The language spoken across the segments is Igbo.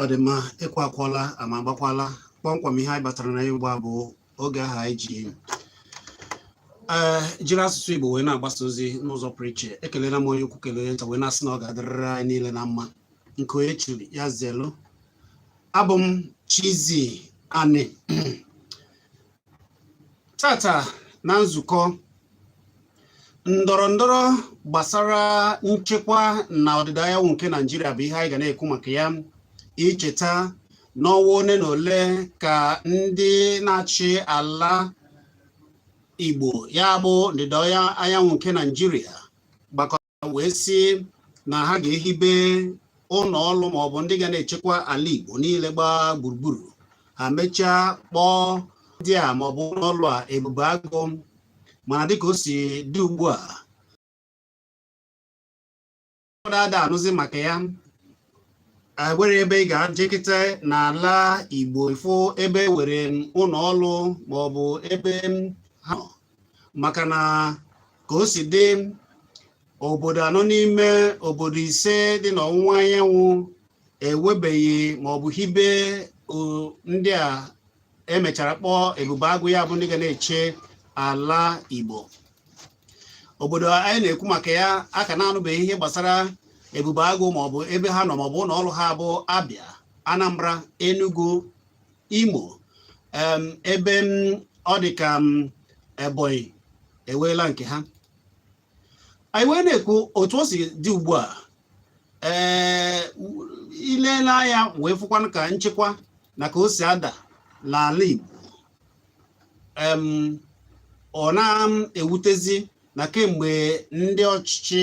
Odema ekwakwala amagbakwala kpọmkwem ihe anyị batara na Igbo bụ oge ahụ anyị ji jiri asụsụ Igbo wee na-agbasa ozi n'ụzọ pụrụ iche. Ekelela m onye ukwu kelee nta wee na-asị na ọ ga-adịrịrị anyị niile na mma nke onye chiri ya zelu. Abụ m Chizzy Ani. Tata na nzukọ ndọrọndọrọ gbasara nchekwa na ọdịda anyanwụ nke Naịjirịa bụ ihe anyị ga na-ekwu maka ya. Icheta n'ọnwa one na ole ka ndị na-achị ala Igbo ya bụ ndịda anyanwụ nke Naịjirịa gbakọtara wee sị na ha ga-ehibe ụlọ ọrụ maọbụ ndị ga na-echekwa ala Igbo niile gbaa gburugburu. Ha mechaa kpọọ ndị a maọbụ ụlọ ọrụ a ebube agụ, mana dịka o si dị ugbu a ada anụzi maka ya. Were ebe ị ga-ajekịta n'ala Igbo ifo ebe were ụlọ ọrụ maọbụ ebe ha nọ, maka na ka o si dị obodo anọ n'ime obodo ise dị n'ọwụwa anyanwụ ewebeghị maọbụ hibe ndị a emechara kpọọ ebube agụ, ya bụ ndị ga na-eche ala Igbo. Obodo anyị na-ekwu maka ya aka na-anụbeghị ihe gbasara ebube agụ maọbụ ebe ha nọ maọbụ ụlọ ọrụ ha bụ Abịa, Anambra, Enugu, Imo, ebe ọ dị ka Ebonyi eweela nke ha. Anyị wee na-ekwu otu o si dị ugbu a. Ileela anya wee fụkwanụ ka nchekwa na ka o si ada n'ala Igbo. Ọ na-ewutezi na kemgbe ndị ọchịchị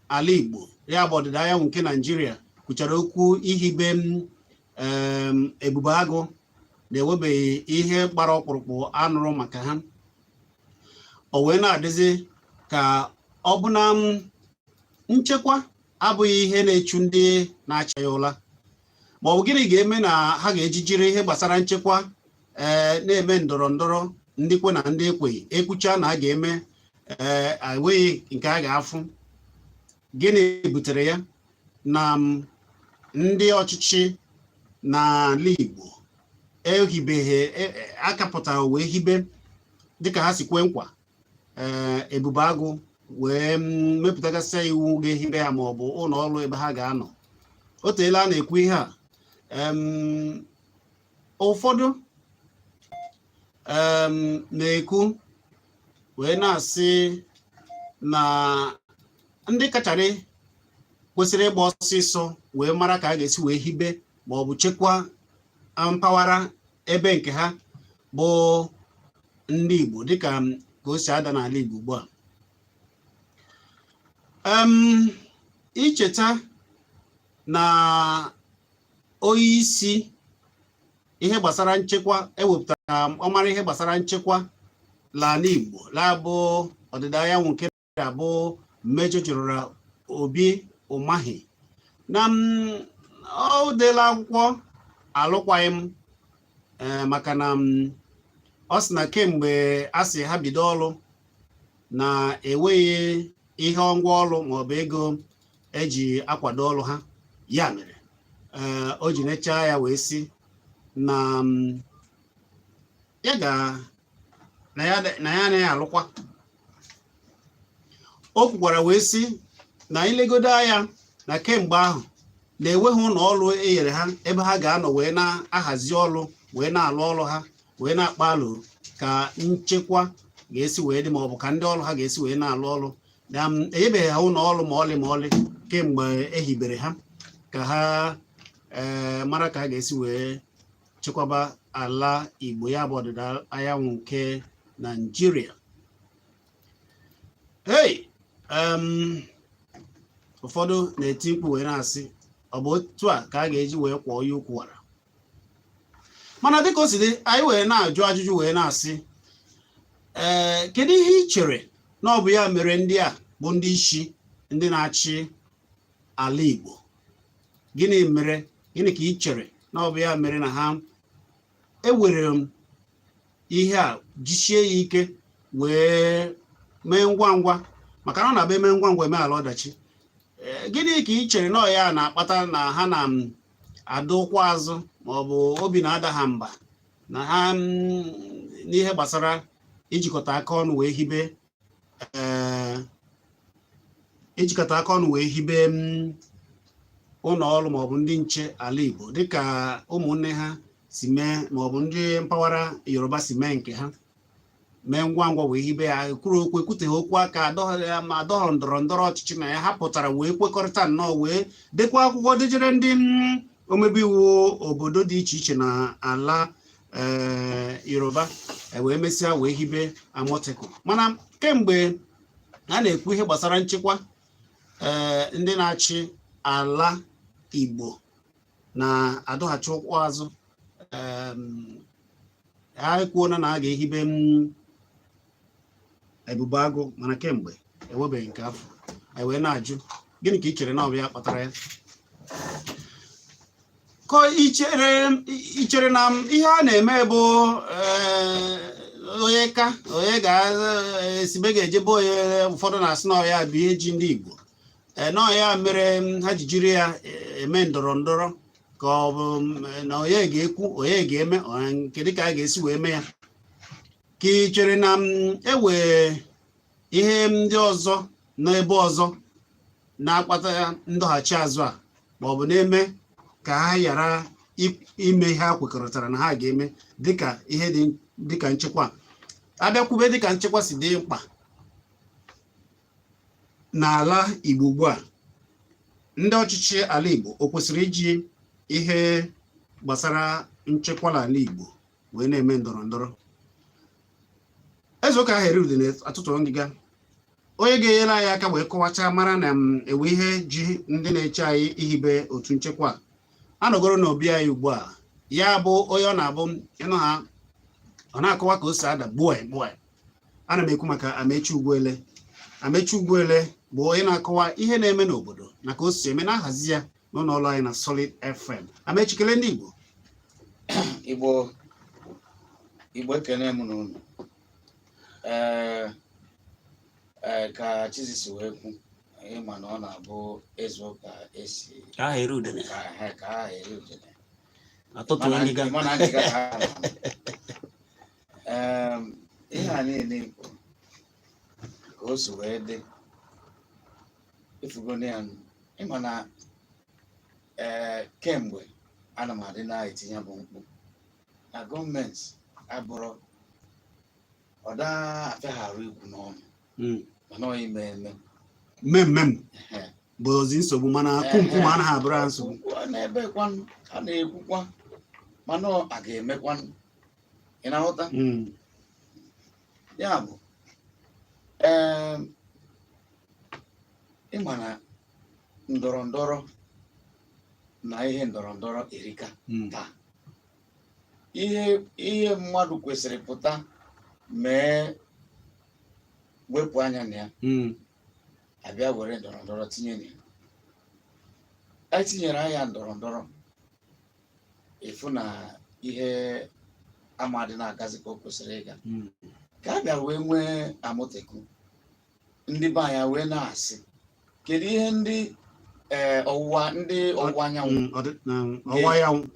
ala Igbo ya bụ ọdịda anyanwụ nke Naịjirịa kwuchara okwu ihibe ebube agụ na-ewebeghị ihe gbara ọkpụrụkpụ anụrụ maka ha. O wee na-adịzi ka ọ bụ na nchekwa abụghị ihe na-echu ndị na-acha ya ụla, ma ọ bụ gịnị ga-eme na ha ga-ejijiri ihe gbasara nchekwa na-eme ndọrọ ndọrọ ndị kwe na ndị ekweghị ekwucha na a ga-eme enweghị nke a ga-afụ. Gịnị butere ya? Na ndị ọchịchị n'ala Igbo ehibeghị akapụtara wee hibe dịka ha si kwe nkwa ebube agụ wee mepụtagasị iwu ga-ehibe ya maọbụ ụlọ ọrụ ebe ha ga-anọ. O teela a na-ekwu ihe a. Ụfọdụ na-ekwu wee na-asị na ndị kacharị kwesịrị ịgba ọsịsọ wee mara ka a ga-esi wee hibe maọbụ chekwa mpaghara ebe nke ha bụ ndị Igbo, dịka ka o si ada n'ala Igbo ugbu a. Icheta na onye isi ihe gbasara nchekwa ewepụtara ọmara ihe gbasara nchekwa n'ala Igbo labụ ọdịda anyanwụ nke abụ Major General Obi Umahi na o deela akwụkwọ alụkwaghịm maka na ọ sị na kemgbe a sị ha bido ọrụ na-enweghị ihe ngwa ọrụ maọbụ ego eji akwado ọrụ ha. Ya mere o ji nechaa ya wee sị na ya anaghị alụkwa. O kwukwara wee sị na ilegodo anya na kemgbe ahụ na-enweghị ụlọ ọrụ e nyere ha ebe ha ga-anọ wee na-ahazi ọrụ wee na-alụ ọrụ ha wee na-akpa alụ ka nchekwa ga-esi wee dị maọbụ ka ndị ọrụ ha ga-esi wee na-alụ ọrụ. Na enyebeghị ha ụlọ ọrụ ma ọlị kemgbe ehibere ha ka ha mara ka ha ga-esi wee chekwaba ala Igbo, ya bụ ọdịda anyanwụ nke Naịjirịa. Ụfọdụ na-eti mkpu wee na-asị ọ bụ otu a ka a ga-eji wee kwọọ ya ukwu wara. Mana dịka o si dị, anyị wee na-ajụ ajụjụ wee na-asị kedu ihe ị chere na ọ bụ ya mere ndị a bụ ndị isi ndị na-achị ala Igbo? Gịnị ka ị chere na ọ bụ ya mere na ha ewere ihe a jisie ya ike wee mee ngwa ngwa, maka na ọ na-abịa eme ngwa ngwa eme ala ọdachi? Gịnị ka ị chere na ya na-akpata na ha na-adụkwa azụ maọbụ obi na-ada ha mba na ha n'ihe gbasara ijikọta aka ọnụ wee hibe ụlọ ọrụ maọbụ ndị nche ala Igbo dịka ụmụnne ha si mee maọbụ ndị mpaghara Yoruba si mee nke ha, mee ngwa ngwa wee hibe ya, kwuru okwu ekwuteghị okwu aka adọghọ ndọrọ ndọrọ ọchịchị na ya, ha pụtara wee kwekọrịta nnọọ wee dekwa akwụkwọ dejere ndị omebe iwu obodo dị iche iche na ala Yoruba wee mesịa wee hibe Amotekun. Mana kemgbe a na-ekwu ihe gbasara nchekwa ndị na-achị ala Igbo na-adọghachi ụkwụ azụ, ha ekwuona na a ga-ehibe Ebube Agụ, mana kemgbe ewebeghị nke afọ. Anyị wee na-ajụ gịnị ka ị chere na ọ bụ ya kpatara ya? Ka ị chere na ihe a na-eme bụ onye ga-esibe ga-ejebe onye ụfọdụ na-asị na ọya bụ ihe ji ndị Igbo na ọya mere ha ji jiri ya eme ndọrọ ndọrọ, ka ọ bụ na onye ga-ekwu onye ga-eme nke dịka a ga-esi wee mee ya? Ka ị chere na ewe ihe ndị ọzọ n'ebe ọzọ na-akpata ndọghachi azụ a maọbụ na-eme ka ha ghara ime ihe ha kwekọrịtara na ha ga-eme dịka nchekwa? Abịakwube dịka nchekwa si dị mkpa n'ala Igbo ugbu a, ndị ọchịchị ala Igbo o kwesịrị iji ihe gbasara nchekwa n'ala Igbo wee na-eme ndọrọ ndọrọ? Ezeụka Aheriude na-atụtụ ngịga, onye ga-enyere anyị aka wee kọwacha mara na ewe ihe ji ndị na-eche anyị ihibe otu nchekwa anọgoro n'obi anyị ugbu a. Ya bụ onye ọ na-abụ ịnụ ha ọ na-akọwa ka o si ada gbuo. Ana m ekwu maka Amechi Ugwuele bụ onye na-akọwa ihe na-eme n'obodo na ka o si eme na-ahazi ya n'ụlọ ọrụ anyị na Solid FM. Amechi, kelee ndị Igbo. Igbo ekene m n'ụlọ. Ka Chizzy si wee kwu, ịma na ọ na-abụ Ezeụka esi Aheriude atụtụ ngịga ihe a niile Igbo ka o si wee dị ifugone ya. Ịma na kemgbe ana m adị na-etinye bụ mkpu na gọọmenti abụrụ ọda afịaghara ikwu n'ọnụ mana ọ ime mmemme bụ ozi nsogbu, mana kumpu ma anaghị abụrụ ha nsogbu. Na-ebekwanụ a na-ekwukwa mana a ga-emekwanụ, ị na-aghọta? Ya bụ ịma na ndọrọ ndọrọ na ihe ndọrọ ndọrọ erika taa. Ihe mmadụ kwesịrị pụta mee wepụ anya na ya abịa were ndọrọ ndọrọ tinye na ya. Etinyere anya ndọrọ ndọrọ efu na ihe amadị na-agazi ka o kwesịrị ịga, ka a bịara wee nwee Amotekun ndị be anyị wee na-asị kedu ihe ndị ọwụwa anyanwụ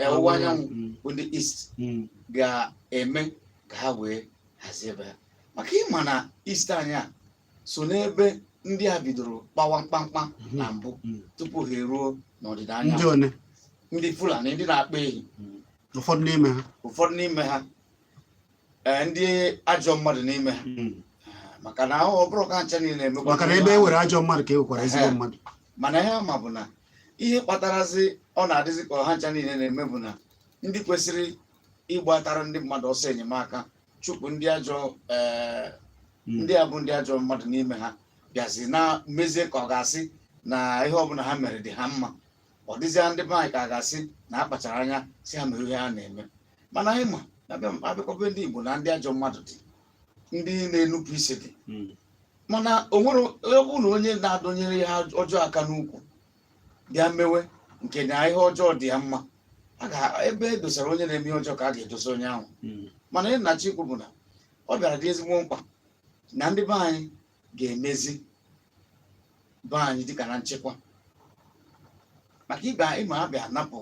ọwụwa anyanwụ bụ ndị East ga-eme ka ha wee hazie ebe ha maka ịma na East anyị a so n'ebe ndị a bidoro kpawa mkpamkpa na mbụ tupu ha eruo n'ọdịda anyanwụ ndị Fulani ndị na-akpa ehi ụfọdụ n'ime ha ndị ajọ mmadụ n'ime ha maka na ọ bụrụ ka ncha niile emekwa maka na ebe e nwere ajọ mmadụ ka e nwekwara ezigbo mmadụ mana ihe ma bụ na ihe kpatarazi ọ na-adịzi ka ọha ncha niile na-eme bụ na ndị kwesịrị ịgbatara ndị mmadụ ọsọ enyemaka chụpụ ndị ajọ ndị a bụ ndị ajọ mmadụ n'ime ha bịazi na mezie ka ọ ga-asị na ihe ọbụla ha mere dị ha mma ọ dịzịa ndị be anyị ka a ga-asị na a kpachara anya si ha mere ihe ha na-eme mana anyị ma abịakwabe ndị Igbo na ndị ajọ mmadụ dị ndị na-enupụ isi dị mana o nwere ọbụ na onye na-adọnyere ha ọjọọ aka n'ukwu bịa mewe nke na ihe ọjọọ dị ya mma ebe e dosara onye na-eme ihe ọjọọ ka a ga-edosa onye ahụ mana ihe nnachi ikwu bụ na ọ bịara dị ezigbo mkpa na ndị be anyị ga-emezi be anyị dịka na nchekwa maka ịma abịa napụ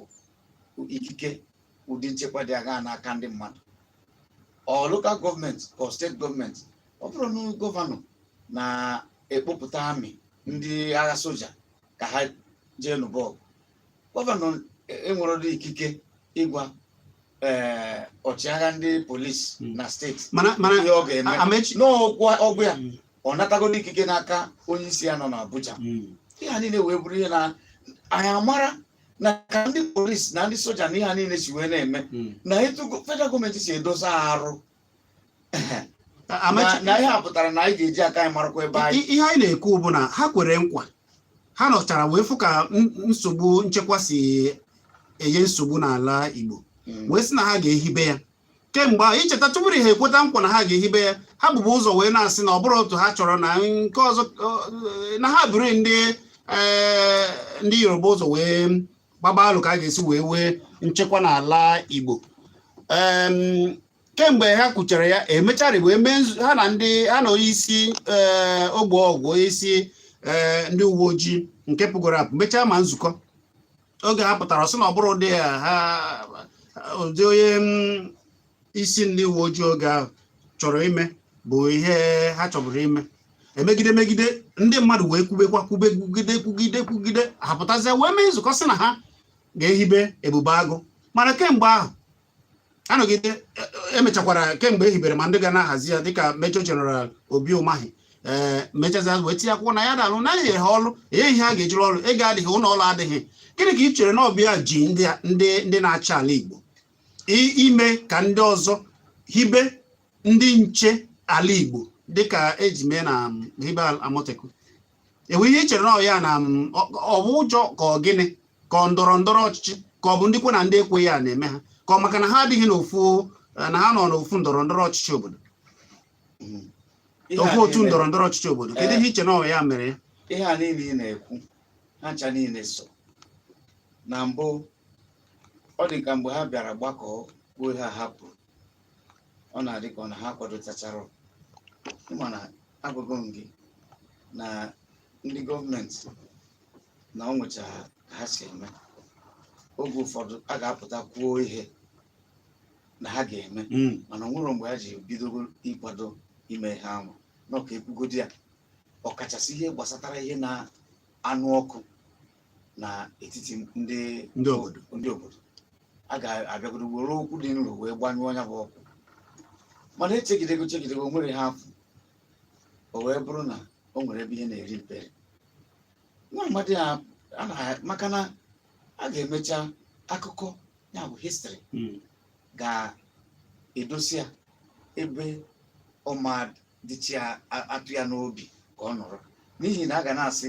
ikike ụdị nchekwa dị agha n'aka ndị mmadụ ọ lokal gọọmenti ka steeti gọọmenti ọ bụrụ na gọvanọ na-ekpopụta amị ndị agha soja ka ha jee n'ụbọgụ gọvanọ enwere ụdị ikike ịgwa ọchịagha ndị polisi na steeti ihe ọ ga-eme n'ọgwụ ya ọ natagoro ikike n'aka onye isi ya nọ n'Abuja ihe niile wee bụrụ ihe na anyị amara na ka ndị polisi na ndị soja na ihe ha niile si wee na-eme na etu federal gọọmenti si edosa arụ na ihe a pụtara na anyị ga-eji aka anyị marakwa ebe anyị ihe anyị na-ekwu bụ na ha kwere nkwa ha nọchara wee fụ ka nsogbu nchekwa si enye nsogbu n'ala Igbo wee sị na ha ga-ehibe ya kemgbe icheta tụbụrụ ha ekweta nkwa na ha ga-ehibe ya ha bụbu ụzọ wee na-asị na ọ bụrụ otu ha chọrọ na nke ọzọ na ha bụrụ ndị Yoruba ụzọ wee gbaba alụ ka a ga-esi wee nchekwa n'ala Igbo kemgbe ha kwuchara ya emechara wee mee ha na onye isi ogbe ọgwụ onye isi ndị uwe ojii nke pụgoro apụ mechaa ma nzukọ oge ha pụtara sị na ọ bụrụ ụdị onye isi ndị uwe ojii oge ahụ chọrọ ime bụ ihe ha chọburu ime megide ndị mmadụ wee kwugide ha pụtazie wee mee nzukọ sị na ha ga-ehibe Ebube Agụ mana kemgbe ahụ anọgide emechakwara kemgbe ehibere ma ndị ga na-ahazi ya dịka Major General Obi Umahi mechazi wee tinye akwụkwọ na ya dalụ na enye ha ọrụ enyeghị ha ga-ejiri ọrụ ego adịghị ụlọ ọrụ adịghị gịnị ka ị chere na ọbịa ji ndị na-achị ala Igbo ime ka ndị ọzọ hibe ndị nche ala Igbo dịka eji mee na hibe Amoteku enwe ihe ị chere na ya na ọ bụ ụjọ ka ọ gịnị ka ọ ndọrọ ndọrọ ọchịchị ka ọ bụ ndị kwe na ndị ekweghị a na-eme ha ka ọ maka na ha adịghị n'ofu na ha nọ n'ofu ndọrọ ndọrọ ọchịchị obodo ofu otu ndọrọ ndọrọ ọchịchị obodo kedu ihe iche na ọ ya mere ya ihe a niile ị na-ekwu ha ncha niile so na mbụ ọ dị ka mgbe ha bịara gbakọọ kwuo ha hapụrụ ọ na-adị ka ọ na ha kwadotachara mana agụgụ gị na ndị gọọmenti na ọ nwechara ka ha si eme oge ụfọdụ a ga-apụta kwuo ihe na ha ga-eme mana ọ nwere mgbe ha ji bido ịkwado ime ihe ahụ n'ọka ekwugodi ya ọkachasị ihe gbasatara ihe na anụ ọkụ na etiti ndị obodo a ga-abịagodo were okwu dị nro wee gbanyụọ ọnya bụ ọkụ mana echegidego o nwere ha afọ o wee bụrụ na o nwere ebe ihe na-eri mpere nwa amadi maka na a ga-emecha akụkọ ya bụ histrị ga-edosi ya ebe ọma dịchi atụ ya n'obi ka ọ nọrọ n'ihi na a ga na-asị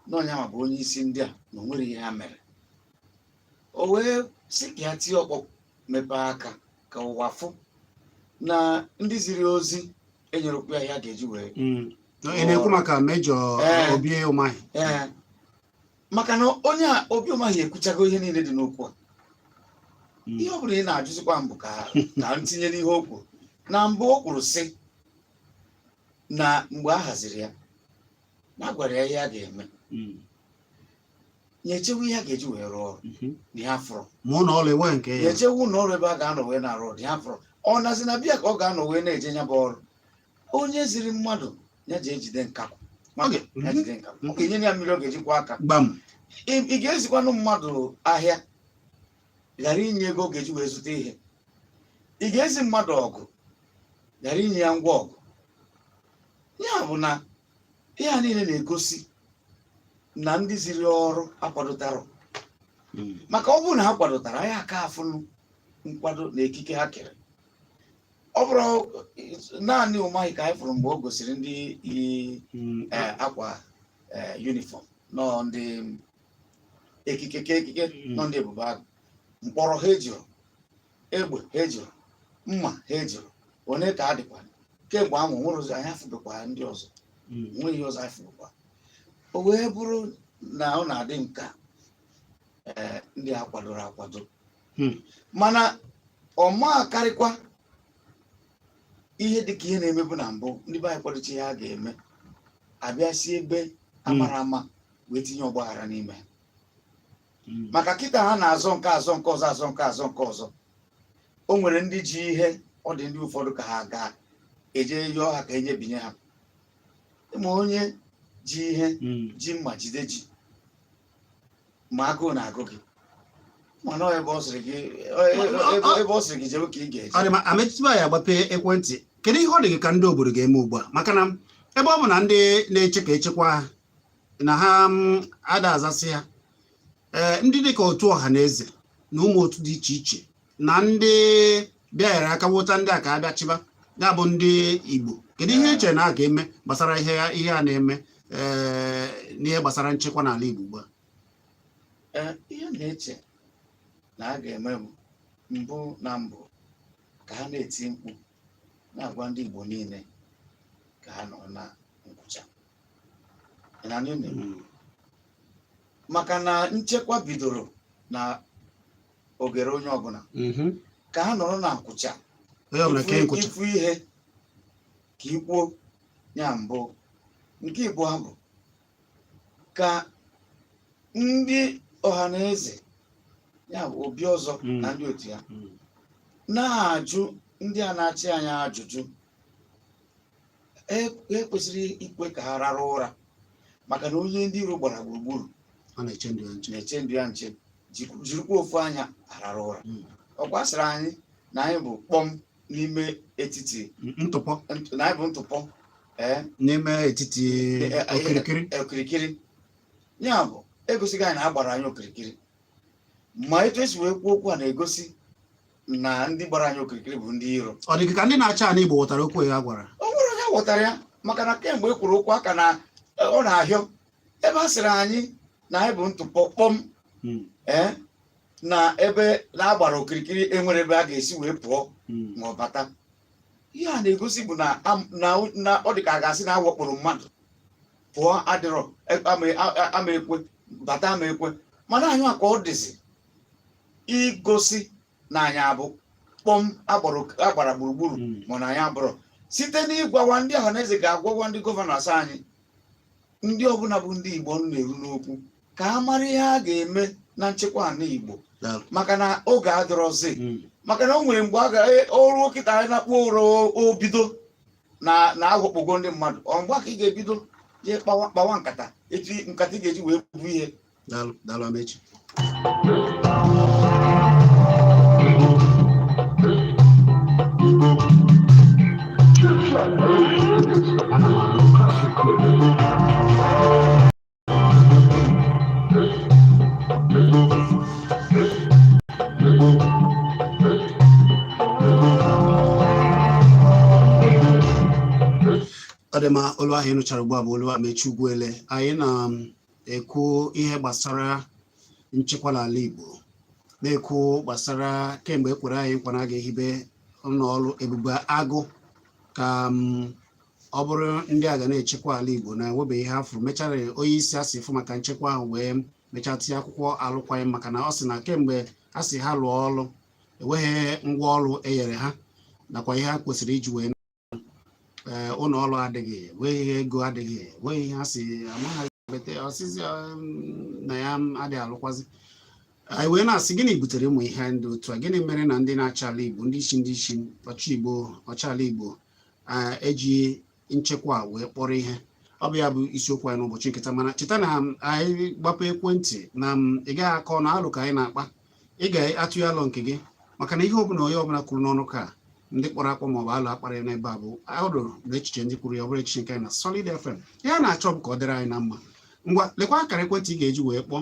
na onye ma bụ onye isi ndị a na o nwere ihe ha mere o wee sị ka ya tie ọkpọ mepee aka ka ụwa fụ na ndị ziri ozi enyere okwu ya ga-eji wee na-ekwu maka Major Obi Umahi maka na onye a Obi Umahi ekwuchago ihe niile dị n'okwu a ihe ọ bụla ị na-ajụzikwa mbụ ka ntinye n'ihe o kwuru na mbụ o kwuru sị na mgbe a haziri ya na gwara ya ihe a ga-eme nyechewu ihe a ga-eji wee rụọ ọrụ dị ha fọrọ ma ụlọ ọrụ enwe nke ya nyechewu ụlọ ọrụ ebe a ga-anọ wee na-arụ ọrụ dị ha fọrọ ọ nazi na bịa ka ọ ga-anọ wee na-eje nya bụ ọrụ onye ziri mmadụ ya ji ejide nkakwu ya jide nkakwu ọ ga-enye ya mmiri ọ ga-ejikwa aka ị ga-ezikwanụ mmadụ ahịa ghara inye ego ọ ga-eji wee zụta ihe ị ga-ezi mmadụ ọgụ ghara inye ya ngwa ọgụ ya bụ na ihe a niile na-egosi na ndị ziri ọrụ akwadotara maka ọ bụrụ na ha kwadotara anyị aka afụnụ nkwado na ekike ha kere ọ bụrụ naanị ụmaghị ka anyị fụrụ mgbe o gosiri ndị yi akwa yunifọm nọ ndị ekike nọ ndị ebube agụ mkpọrọ ha ejiri egbe ha ejiri mma ha ejiri onye ka a dịkwa kemgbe ahụ nwere ụzọ anyị afụbekwa ndị ọzọ nwe ihe ọzọ anyị fụbekwa o wee bụrụ na ọ na-adị nka ndị a kwadoro akwado mana ọma karịkwa ihe dịka ihe na-emebu na mbụ ndị be anyị kwadochi ihe a ga-eme abịa si ebe amara ama wee tinye ọgbaghara n'ime maka kịta ha na-azọ nke azọ nke ọzọ azọ nke azọ nke ọzọ o nwere ndị ji ihe ọ dị ndị ụfọdụ ka ha ga-eje yọọ ha ka enyebinye ha ma onye ji ihe ji mma jide ji ma agụụ na-agụ gị mana ebe ọ sịrị gị jewe ka ị ga-eje ọ dị ma ametụtụ ya agbape ekwentị kedu ihe ọ dị gị ka ndị obodo ga-eme ugbu a maka na ebe ọ bụ na ndị na-eche ka echekwa ha na ha ada azasị ha ndị dịka otu ọha na eze na ụmụ otu dị iche iche na ndị bịanyere aka wụta ndị a ka abịa chiba ya bụ ndị Igbo kedu ihe eche na a ga-eme gbasara ihe a na-eme n'ihe gbasara nchekwa n'ala Igbo ugbu a ihe na-eche na a ga-eme mbụ na mbụ ka ha na-eti mkpu na-agwa ndị Igbo niile ka ha nọ na nkwụcha maka na nchekwa bidoro na ogere onye ọbụla ka ha nọrọ na nkwụcha ifu ihe ka ikwuo ya mbụ nke Igbo ahụ ka ndị ọha na eze ya bụ obi ọzọ na ndị otu ya na-ajụ ndị a na-achị anya ajụjụ ekwesịrị ikwe ka ha rara ụra maka na onye ndị iro gbara gburugburu na-eche ndụ ya nche jirikwa ofu anya arara ụra ọ gbasara anyị na anyị bụ kpọm n'ime etiti na anyị bụ ntụpọ n'ime etiti okirikiri ya bụ egosighị anyị na a gbara anyị okirikiri ma etu esi wee kwuo okwu a na-egosi na ndị gbara anyị okirikiri bụ ndị iro ọ dị ka ndị na-achị anyị Igbo ghọtara okwu ya gwara o nwere onye ghọtara ya maka na kemgbe e kwuru okwu aka na ọ na-ahịọ ebe a sịrị anyị na anyị bụ ntụpọ kpọm na ebe na-agbara okirikiri enwere ebe a ga-esi wee pụọ ma ọ bata ihe a na-egosi bụ na ọ dị ka a ga-asị na awakporo mmadụ pụọ adịrọ ama ekwe bata ama ekwe mana anyị ka ọ dịzi igosi na anyị abụ kpọm agbara gburugburu mana anyị abụrọ site n'ịgwawa ndị ọha na eze ga-agwawa ndị gọvanọs anyị ndị ọbụla bụ ndị Igbo na-eru n'okwu ka ha mara ihe a ga-eme na nchekwa ala Igbo maka na oge adịrọzi maka na o nwere mgbe a ga-ọrụ kịta anyị na-akpọ ụrọ obido na aghọkpogo ndị mmadụ ọ mgbe ka ị ga-ebido jee kpawa nkata etu nkata ị ga-eji wee bụ ihe ọ dị ma olu ahụ ịnụchara ugbu a bụ olu Amechi Ugwuele anyị na-ekwu ihe gbasara nchekwa n'ala Igbo na-ekwu gbasara kemgbe ekwere anyị nkwa na a ga-ehibe ụlọọrụ ebube agụ ka ọ bụrụ ndị a ga na-echekwa ala Igbo na-enwebeghị ihe afọ mechara onye isi asị fụ maka nchekwa ahụ wee mechaa tinye akwụkwọ alụkwaghịm maka na ọ sị na kemgbe a sị ha lụọ ọrụ enweghị ngwa ọrụ enyere ha nakwa ihe ha kwesịrị iji wee ụlọ ọrụ adịghị wee ihe ego adịghị wee ihe ha si amaghị bete ọsịsị na ya adịghị alụkwazi anyị wee na-asị gịnị butere ụmụ ihe ndị otu a gịnị mere na ndị na-achị ala Igbo ndị isi ọchịala Igbo eji nchekwa wee kpọrọ ihe ọ bụ ya bụ isiokwu anyị n'ụbọchị nkịta mana cheta na anyị gbapụ ekwentị na ị gaghị akọ na alụ ka anyị na-akpa ị ga-atụ ya alụ nke gị maka na ihe ọbụla onye ọbụla kwuru n'ọnụ ka ndị kpọrọ akpọ maọbụ alụ akparị n'ebe a bụ ọdụ na echiche ndị kwuru ya ọ bụrụ echiche nke anyị na Solid FM ya na-achọ bụ ka ọ dịrị anyị na mma ngwa lekwa akara ekwentị ị ga-eji wee kpọọ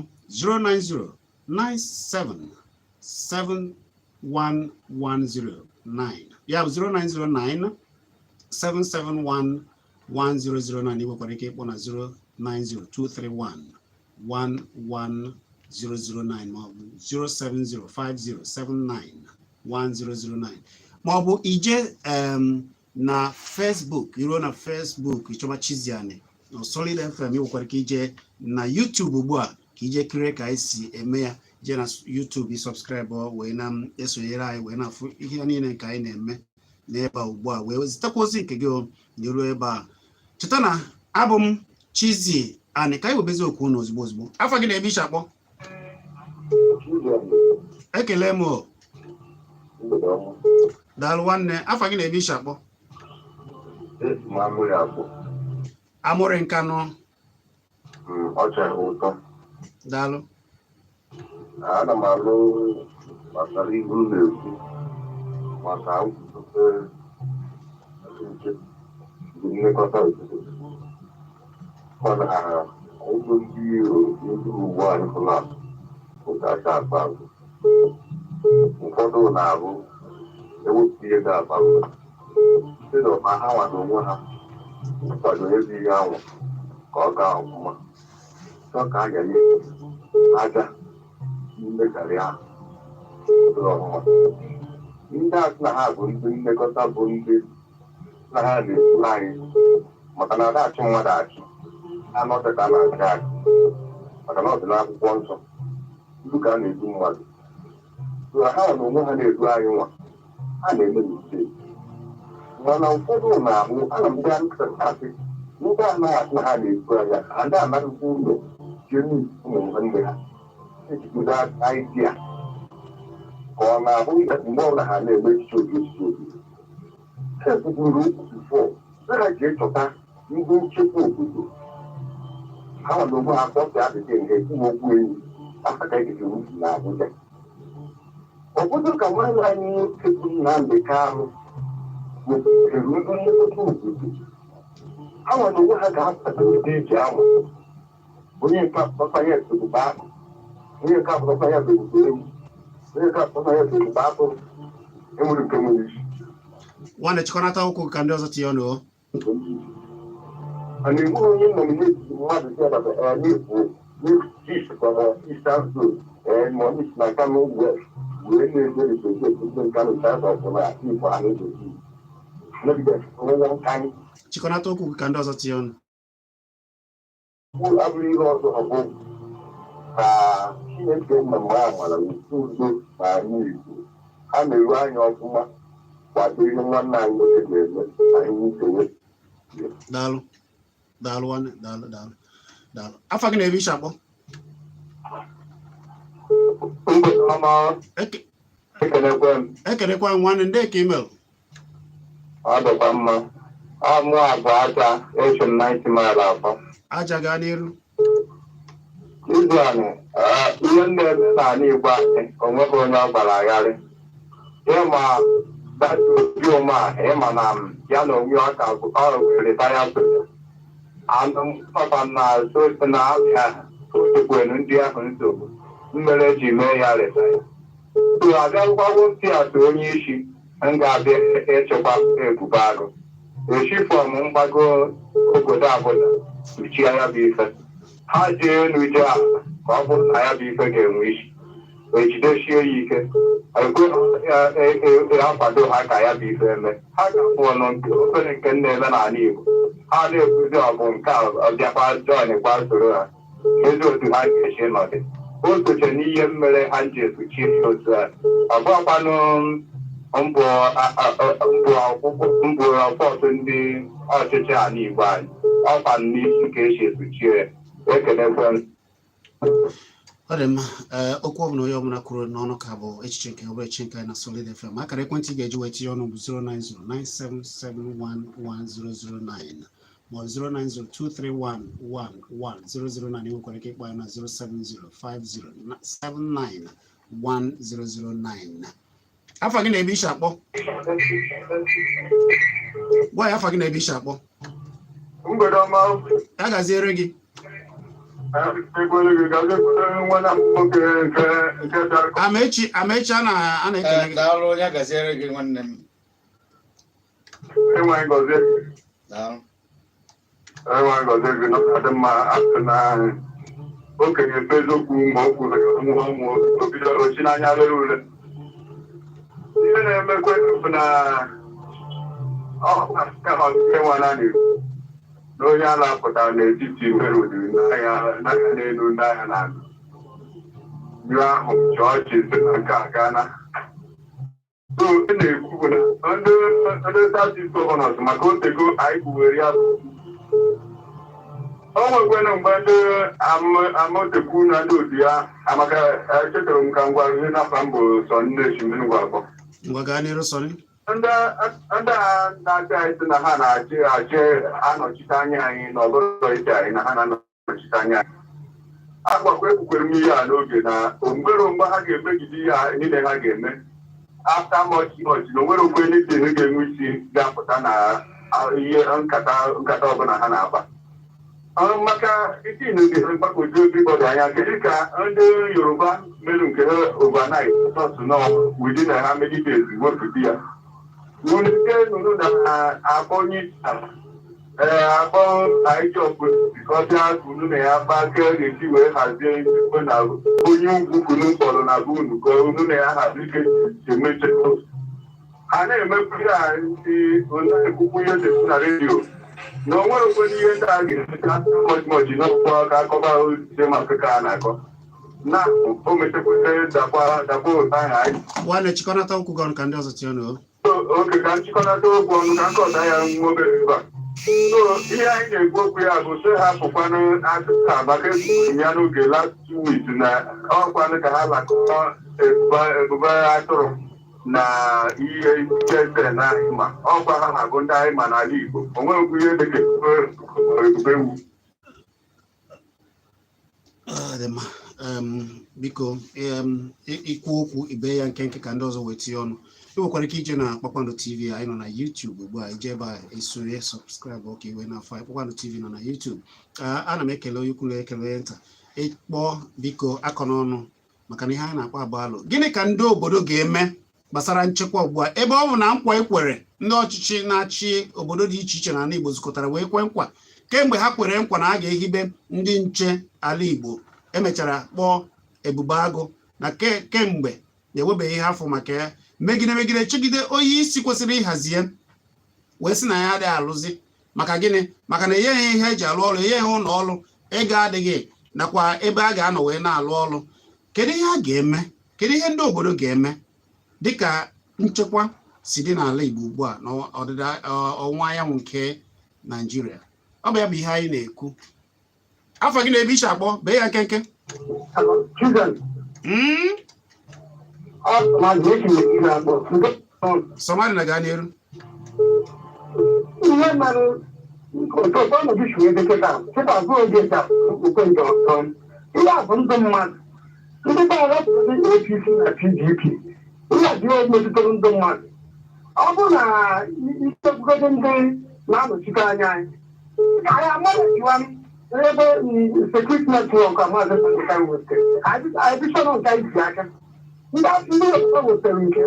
09097711109 ya bụ 09097711009 ị nwekwara ike ịkpọ na 09023111009 maọbụ 07050791009 maọbụ ije na Facebook iruo na Facebook ịchọba Chizzy na Solid FM ị nwekwara ike ije na YouTube ugbu a ka ije kirie ka anyị si eme ya je na YouTube ị subscribe wee na-esonyere anyị wee na-afụ ihe niile nke anyị na-eme n'ebe a ugbu a wee zitekwa ozi nke gị nyeruo ebe a cheta na abụ m Chizzy anyị ka anyị webezi okwu na ozugbo ozugbo afọ gị na-ebe iche akpọ ekele m daalụ nwanne afọ gị na-ebe iche akpọ amụrị nkanụ daalụ ana m alụ gbasara ihu na-ekwu maka nlekọta obodo mana ụzọ ndị ugbu anyị pụla ụtacha akpa ụfọdụ na-abụ ewepụ ihe ga-akpa site na ọma ha nwa n'onwe ha nkwado ezighị anwụ ka ọ gaa ọfụma chọ ka a ga-enye aja mmekari ahụ ọmụma ndị asị na ha bụ ndị nlekọta bụ ndị na ha na-ekwuru anyị maka na adachị mmadụ achị anọte ka a na-achị achị maka na ọ dị n'akwụkwọ nsọ ibu ka a na-edu mmadụ so ha na onwe ha na-edu anyị nwa ha na-eme mistake mana ụfọdụ na-ahụ ana m ndị asị ndị anaghị asị na ha na-edu anya ha ndị anaghịkwa ụlọ jee ụmụ nwanne ha ejigodo idea ka ọ na-ahụ mgbe ọbụla ha na-eme echiche obi ekwuburu bifo ha ji echọta ndị nchekwa obodo ha nwa na ogbe ha kpọpụ adịdị nke ekwuwe okwu enyi afaka ejiji wufu na Abuja obodo ka nwanne anyị nwoke bụ Nnamdi Kanu wepụtara ndị nlekọta obodo ha nwa na ogbe ha ga-akwado ndị eji ahụ onye nke akpọkwa ya esogbugba akụ onye nke akpọkwa ya begbugbo ewu onye nke akpọkwa ya begbugbo atụrụ enwere nke nwere isi nwanne chịkọnata okwu ka ndị ọzọ tinye ọnụ and the only nominated mmadụ si abata n'Igbo Eastern Zone money na Kano West wee na-ede represent ndị Kano South of na Igbo and Igbo chịkọnata okwu ka ndị ọzọ tinye ọnụ abụrụ ihe ọzọ bụ ka Chineke nna m amara n'uso udo na anyị Igbo ha na-eru anyị ọfụma kwado ihe nwanne anyị nwoke ga-eme anyị nkewe daalụ nwanne daalụ afọ gị na-ebe iche akpọ ekelekwa m nwanne ndị ka email ọ dịkwa mma amụ abụ aja eche 90 mile afọ aja gaa n'iru izu anyị ihe ndị ebe n'ala Igbo anyị onweghị onye ọ gbara agharị ịma obi ụma ịma na ya na onwe ọka retaya soja anụ papa na sosi na abịa ochekwenu ndị ahụ nsogbu mmere ji mee ya retaya so abịarụkwawo ntị atụ onye isi m ga-abịa echekwa ebube agụ echifọm mgbago obodo Abuja kpuchie ya bụ ife ha jee n'uje a ka ọ bụrụ na ya bụ ife ga-enwe isi ejidesie ya ike akwado ha ka ya bụ ife eme ha ga-afụ ọnụ nke obere nke na-eme n'ala Igbo ha na-ekwuzi ọgụ nke ọbịakwa John kwa soro ha ezi otu ha ga-esi nọdị o soche n'ihe mmere ha ji esochi otu a ọ bụrụkwanụ mbụ ọpọtụ ndị ọchịchị ala Igbo anyị ọkwa n'isi ka esi esochie ekelekwe m. Ọ dị mma, okwu ọbụla onye ọbụla kwuru n'ọnụ ka bụ echiche nke ọbụla echiche nke anyị na Solid FM. Akara ekwentị ga-eji wee tinye ọnụ bụ 09097711009 ma 09023111009. Enwekwara ike ịkpọ ya na 07050791009. Afọ gị na-ebe isi akpọ? Gwa ya afọ gị na-ebe isi akpọ? Mgbede ọma. Ya gaziere gị. Amechi a na-ekele gị. Daalụ, onye gaziere gị nwanne m. Enweghị ngozi. Daalụ. Enweghị ngozi gị n'ọdị mma asị na okenye eziokwu ma o kwuru ụmụ obido ochi n'anya rere ule. Ihe na-emekwe bụ na ọnwa naanị n'onye a na-apụtara n'etiti mere udiri n'anya n'elu n'anya na ndị ahụ chọọchị si na nke a gaana. So ị na-ekwu bụ na ndị tati gọvanọs maka otego anyị kwuwere ya bụ o nwekwena mgbe ndị amaotekwu na ndị otu ya amaka echetara m ka ngwa ihe n'afọ mbụ sọ nne shimiri ngwa akpọ ngwa gaa n'iru sọrị. ndị a na-achị anyị sị na ha na-achị anọchite anya anyị na ọbụrụ iche anyị na ha na-anọchite anya anyị. Agbakwa ekwukwere m ihe a n'oge na onwere mgbe ha ga-emegide ihe a niile ha ga-eme afta mọchị na onwere okwe n'ite ha ga-enwe isi ga-apụta na ihe nkata ọbụla ha na-akpa maka isi n'oge ha mgbakọju obi bọdụ anya kedu ka ndị Yoruba merụ nke ha overnight sọsụ nọ within ha megide ezigbo wepụta ya wulite nụrụ na-akpọ onye isi akpọ IJOB ọbịa kunu na ya kpa ka ga-esi wee hazie ikpe na onye ugwu kunu mkpọrọ na bụ unu ka unu na ya hazi ike emeche ha na-emekwu ya ndị na-ekwukwu ihe dị na redio na o nwere okwe n'ihe ndị a ga-emecha mọchị n'ọkpụkpọ ka akọba ozize maka ka a na-akọ na o mechekwute dakwa ụta ahụ anyị Gwa na-echịkọnata okwu gị ọnụ ka ndị ọzọ tinye ọnụ. oke ka nchịkọnata okwu ọnụ ka nkọta ya nwa obere ebe a. So ihe anyị na-ekwu okwu ya bụ so ha pụkwanụ asụsụ maka ekwuru ya n'oge last 2 weeks na ọkwanụ ka ha lakọọ ebubo atụrụ na ihe ise na ịma ọkwa ha na-abụ ndị anyị ma n'ala Igbo o nweghịkwu ihe dịka ebube ewu. Biko ikwu okwu ibe ya nkenke ka ndị ọzọ wee tinye ọnụ. Ị nwekwara ike ije na Kpakpando TV anyị nọ na YouTube ugbu a ije ebe a esonye sọbskraịbụ ọka iwe n'afọ anyị. Kpakpando TV nọ na YouTube. Ana m ekele onye ukwu ekele nta ịkpọ biko akọ n'ọnụ maka na ihe anyị na-akpọ agbalụ. Gịnị ka ndị obodo ga-eme gbasara nchekwa ugbu a ebe ọ bụ na nkwa ekwere ndị ọchịchị na-achị obodo dị iche iche na ala Igbo zukọtara wee kwe nkwa kemgbe ha kwere nkwa na a ga-ehibe ndị nche ala Igbo emechara kpọọ Ebube Agụ na kemgbe na-ewebeghị ihe afọ maka ya megide chigide onye isi kwesịrị ịhazie wee sị na ya adịghị alụzi maka gịnị maka na enyeghị ihe eji alụ ọrụ enyeghị ụlọ ọrụ ego adịghị nakwa ebe a ga-anọ wee na-alụ ọrụ. Kedu ihe a ga-eme kedu ihe ndị obodo ga-eme dịka nchekwa si dị n'ala Igbo ugbu a n'ọdịda ọwụwa anyanwụ nke Naịjirịa? Ọ bụ ya bụ ihe anyị na-ekwu. Afọ gị na-ebe iche akpọ bee ya nkenke. Somali na gaa n'iru. Ihe mere otu ọnọdụ si ebe kịta bụ oge ka okwe nke ọtọ ihe a bụ ndụ mmadụ ndị gbara ndị APC na PDP ihe a dị metụtara ndụ mmadụ. Ọ bụ na ichekwugodo ndị na-anọchite anya anyị ka anyị amaghịwa ebe sekuriti netwọk amaghị adịshọn nke anyị ji aka ndị ọzọ wetara nke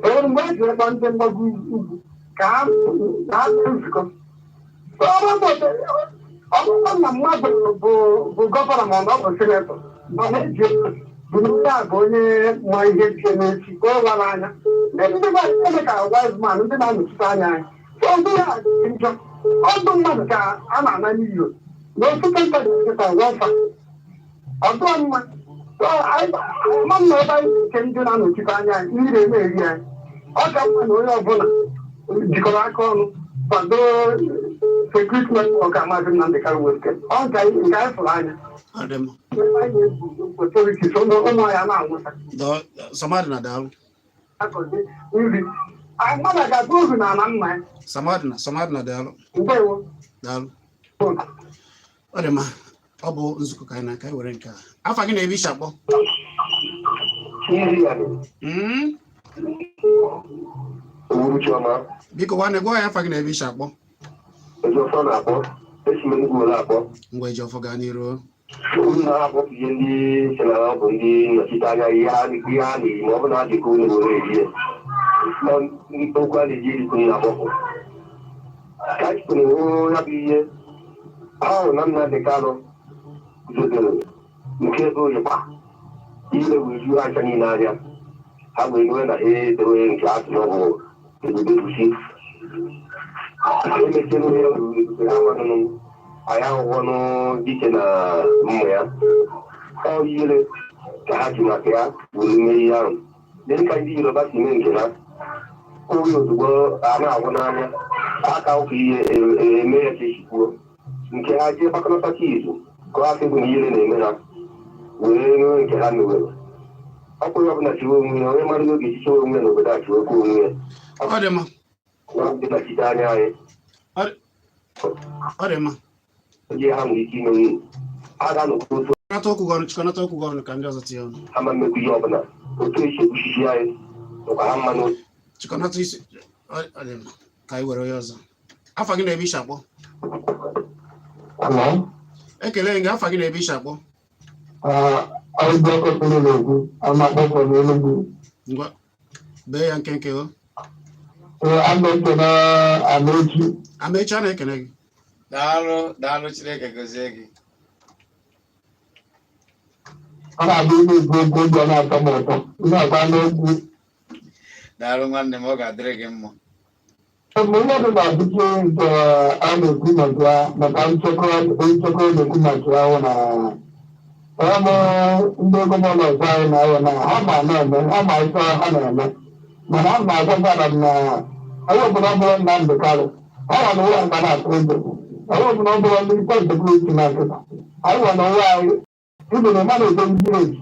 enwere mgbe eji ekpọ ndị mgbago ugwu ka ha nzukọ. Ọbụrụ na mmadụ bụ gọvanọ ma ọ bụ senetọ mana eji bụ onye a bụ onye ma ihe ji n'echi ka ọ gwara anya ndị ebe ka wise man ndị na-anọchite anya anyị ọdụ ya dị njọ ọdụ mmadụ ka a na-ana n'iyo na osute nta wafa ọdụ mma ama mma ebe anyị nke ndị na-anọchite anya anyị ire na-eri anyị ọ ka mma na onye ọbụla jikọrọ aka ọnụ kwado security network amaghị m na ndị karị weke ọ nke anyị fụrụ anya anyị ebu authorities ụmụ ya na-anwụta Samadina daalụ akọzi nri mmadụ ga-atụ ozu na ala nna ya Samadina daalụ daalụ ọ dị mma ọ bụ nzukọ ka anyị na-aka were nke a afa gị na-ebe isi akpọ biko nwanne gwa ya afa gị na-ebe isi akpọ ngwa Ejiofor gaa n'iru na-akpọpụ ihe ndị senara bụ ndị nnọchite anya ihe ha na-eyi ma ọ bụ na adịka unu were eji okwu a na-eji erikwu na-akpọpụ ka anyị kwere ya bụ ihe ahụ na Nnamdi Kanu zobere nke ebe oyikpa ile wee juo aja niile anya ha wee nwe na ha edowe nke atụrụ ọgwụ ebubebusi emechara onye ruru ebube ha nwanụ anyị ahụhụnụ dike na mmụ ya ọ yire ka ha ji maka ya were mee ihe ahụ dị ka ndị Yoruba si mee nke ha oyi ozugbo a na-agwụ n'anya aka ụka ihe eme ya ka echikwuo nke ha jee gbakọnọtacha izu ka ọ asị bụ na ire na-eme ha wee nwee nke ha mewere ọkwụghị ọbụla chiwe onwe ya onye mara n'oge echichewe onwe ya n'obodo a chiwekwa onwe ya dị nachite anya anyị ndị ha nwere ike ime nwunye a ga-anọkwa otu chịkọnata okwu gọọnụ ka ndị ọzọ tinye ọnụ ama mmekwa ihe ọbụla otu esi ekwuchichi anyị ụkwa ha mma n'otu chịkọnata isi ka anyị were onye ọzọ afa gị na-ebe isi akpọ ekele gị afa gị na-ebe isi akpọ ngwa bee ya nkenke o Amechi a na-ekene gị daalụ Chineke gozie gị daalụ nwanne m ọ ga-adịrị gị mma mmadụ na-abụchi nke a na-ekwu maka nchekwa na-ekwu maka ahụ na ndị gọvanọ ọzọ anyị na-ahụ na ha ma na-eme ha ma ife ha na-eme mana a na-agwa gwara m na onye ọbụla ọ bụrụ Nnamdi Kanu ọ nwa na ụwa nka na-atụ ego onye ọbụla ọ bụrụ ndị ikpe sekuriti na nkịta anyị nwa na ụwa anyị ibe na mmadụ ego ndị eji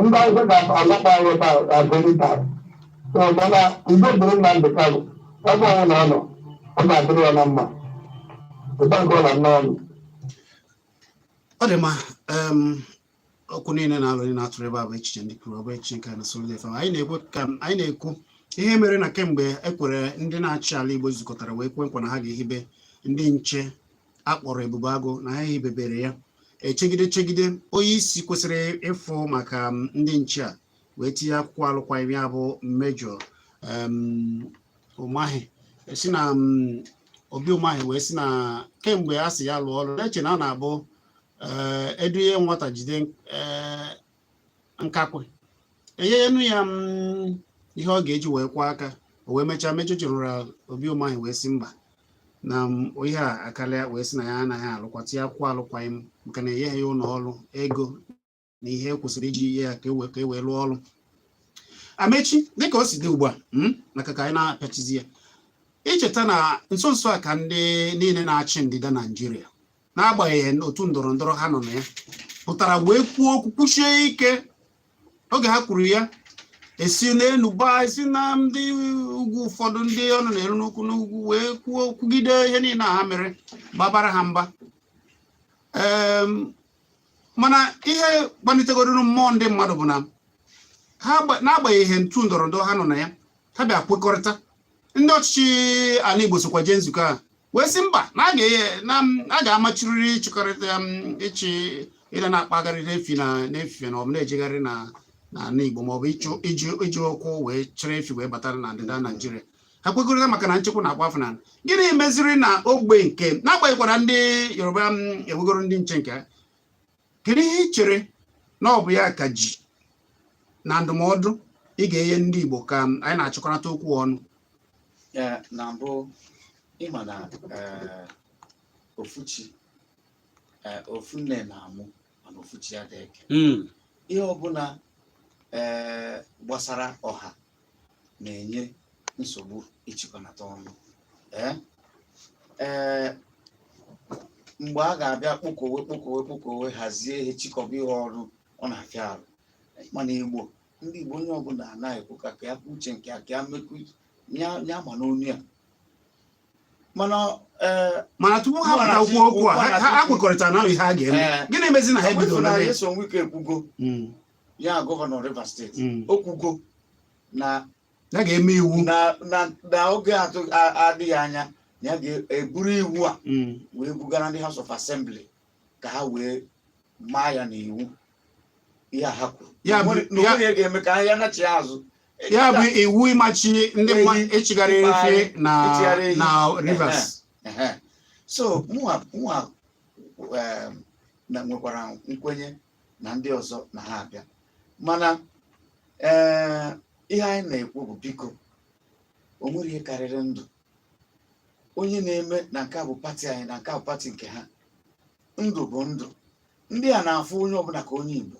ndị ọzọ ga-alakpa anyị ebe agụrịta mana udo dịrị Nnamdi Kanu ebe ọnwụ na ọ nọ ọ ga-adịrị ya na mma ụba nke ọ na nnọọ ọ dị mma okwu niile na-alụ ndị na-atụrụ ebe a bụ echiche ndị kwuru ọ bụ echiche nke na Solid FM anyị na-ekwu ihe mere na kemgbe ekwere ndị na-achị ala Igbo zukọtara wee kwe nkwa na ha ga-ehibe ndị nche akpọrọ Ebube Agụ na ha hibebere ya chegide onye isi kwesịrị ịfụ maka ndị nche a wee tinye akwụkwọ alụkwaghịm ya bụ Mejọ Umahi si na Obi Umahi wee si na kemgbe a sị ya lụọ ọrụ na-eche na a na-abụ eduye nwata jide nkakwe enyenu ya ihe ọ ga-eji wee kwa aka o wee mechaa Mejọ Jeneral Obi Umahi wee si mba na ihe a akarịa wee si na ya anaghị alụkwatị akwụkwọ alụkwaghịm maka na enyeghị ya ụlọ ọrụ ego na ihe kwesịrị iji ihe ya ka e wee lụọ ọrụ Amechi dịka o si dị ugbu a maka ka anyị na-apịachizi ya icheta na nso nso a ka ndị niile na-achị ndịda Naịjirịa n'agbanyeghị otu ndọrọ ndọrọ ha nọ na ya pụtara wee kwuo okwu kwuchie ike oge ha kwuru ya esi n'elu baa esi na ndị ugwu ụfọdụ ndị ọnụ na-eru n'ugwu wee kwuo kwugide ihe niile ha mere gbabara ha mba mana ihe gbanitegoro mmụọ ndị mmadụ bụ na ha n'agbanyeghị ntu ndọrọ ndọrọ ha nọ na ya ha bịa kwekọrịta ndị ọchịchị ala Igbo sokwa jee nzukọ a wee sị mba na a ga-amachiriri ịchịkọrịta ịchị ịda na-akpagharị n'efife na ọ bụ na-ejegharị na ala Igbo maọbụ iji ụkwụ wee chere efi wee batara na ndịda Naịjirịa ha kwekọrịta maka na nchekwa na-agba afọ na gịnị meziri na ogbe nke na-agbanyekwara ndị Yoruba ewegoro ndị nche nke ha kedu ihe ị chere na ọ bụ ya ka ji na ndụmọdụ ị ga-enye ndị Igbo ka anyị na-achịkọrịta okwu ọnụ na mbụ ịma na ofu nne na-amụ mana ofu chi adịghị eke ihe ọbụla gbasara ọha na-enye nsogbu ịchịkọnata ọnụ mgbe a ga-abịa kpokọwe hazie ihe chịkọba ihe ọrụ ọ na-afịa arụ mana ndị Igbo onye ọbụla anaghị ekwu ka ya kwu uche nke ya ka ya mekwu ya ma n'onu ya mana tupu ha pụta okwu a ha kwekọrịta na ihe a ga-eme gịnị emezi na ha ebido na Nyesom Wike ekwugo ya gọvanọ Rivers steeti okwugo na ya ga-eme iwu na oge adịghị anya ya ga-eburu iwu a wee bugara ndị House of Assembly ka ha wee maa ya n'iwu ihe ha kwuru n'onye ga-eme ka ya nachi azụ ya bụ iwu ịmachi ndị echigara efe na Rivers. So mụnwa nwekwara nkwenye na ndị ọzọ na ha abịa mana ihe anyị na-ekwu bụ biko o nwere ihe karịrị ndụ onye na-eme na nke a bụ pati anyị na nke a bụ pati nke ha. Ndụ bụ ndụ. Ndị a na-afụ onye ọbụla ka onye Igbo.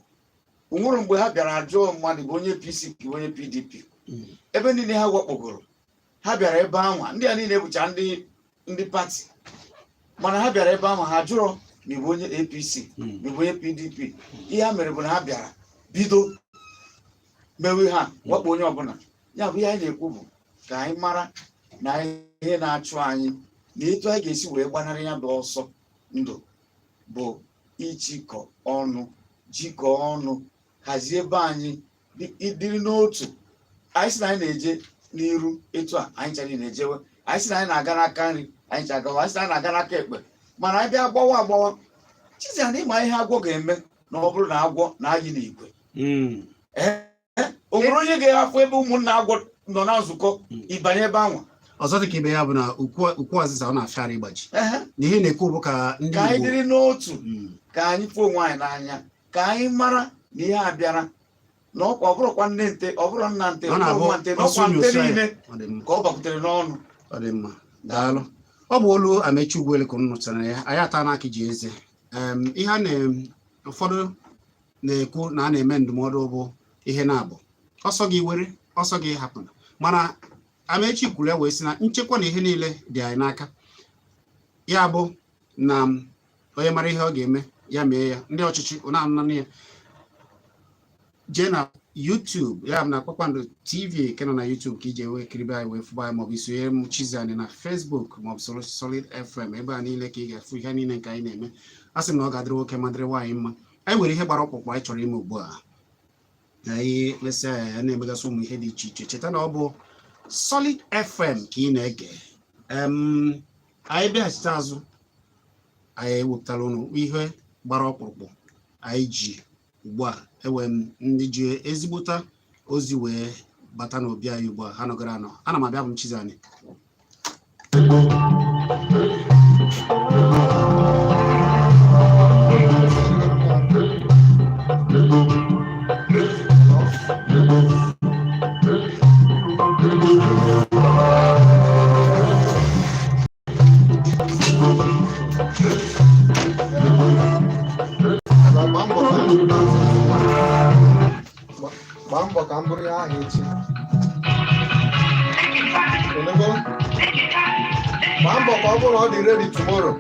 O nwere mgbe ha bịara ajụọ mmadụ bụ onye PCP onye PDP ebe niile ha wakpogoro ha bịara ebe anwa ndị a niile bụcha ndị pati mana ha bịara ebe anwa ha jụrụ ma ịbụ onye APC ma ịbụ onye PDP. ihe ha mere bụ na ha bịara bido mewe ha wakpo onye ọbụla. Ya bụ ihe anyị na-ekwu bụ ka anyị mara na ihe na-achụ anyị na etu anyị ga-esi wee gbanarị ya bụ ọsọ ndụ bụ ichịkọ ọnụ jikọọ ọnụ hazie ebe anyị ịdịrị n'otu. Anyị sị na anyị na-eje n'iru etu a anyị chara na-ejewe, anyị sị na anyị na-aga n'aka nri anyị cha agawa, anyị sị na anyị na-aga n'aka ekpe mana anyị bịa agbawa Chizzy na ịma ihe agwọ ga-eme na ọ bụrụ na agwọ na-ayị n'igwe. O nwere onye ga-ahafụ ebe ụmụnna agwọ nọ na nzukọ ịbanye ebe anwa. Ọzọ dị ka ibe ya bụ na ukwu ọzịza ọ na-afịara ịgbaji na ihe na-ekwu bụ ka ndị Igbo ka anyị dịrị n'otu ka anyị fụ onwe anyị n'anya ka anyị mara na ihe a bịara na ọ bụrụkwa nne nte ọ bụrụ nna nte ọ bụrụ nte n'ọkwa nte niile ka ọ bakwutere n'ọnụ. Ọ dị mma, daalụ. Ọ bụ olu Amechi Ugwuele ka unu nụchara ya. Anyị ata n'aka ji eze. Ihe a ụfọdụ na-ekwu na a na-eme ndụmọdụ bụ ihe na-abụ ọsọ gị were ọsọ gị hapụna mana Amechi kwuru ya wee sị na nchekwa na ihe niile dị anyị n'aka. Ya bụ na onye mara ihe ọ ga-eme ya mee ya. Ndị ọchịchị na-anụ ya jee na YouTube ya bụ na Kpakpando TV nke nọ na YouTube ka ije wee kiribe anyị wee fụba anyị maọbụ isonye m Chizzy anyị na Facebook maọbụ Solid FM ebe a niile ka ị ga-afụ ihe niile nke anyị na-eme. A sị m na ọ ga-adịrị nwoke ma dịrị nwaanyị mma. Anyị nwere ihe gbara ọkpụkpụ anyị chọrọ ime ugbu a anyị lesịa ya na-emegasị ụmụ ihe dị iche iche. Cheta na ọ bụ Solid FM ka ị na-ege. Anyị bịaghachite azụ anyị ewepụtara ụnụ ihe gbara ọkpụrụkpụ anyị ji ugbu a. Ewe m ndị ji ezigbota ozi wee bata n'obi anyị ugbu a ha nọgara anọ. Ana m abịa bụ Chizzy anyị. Gbaa mbọ ka m bụrụ ya aha echi. Gbaa mbọ ka ọ bụrụ na ọ dị ready tomorrow.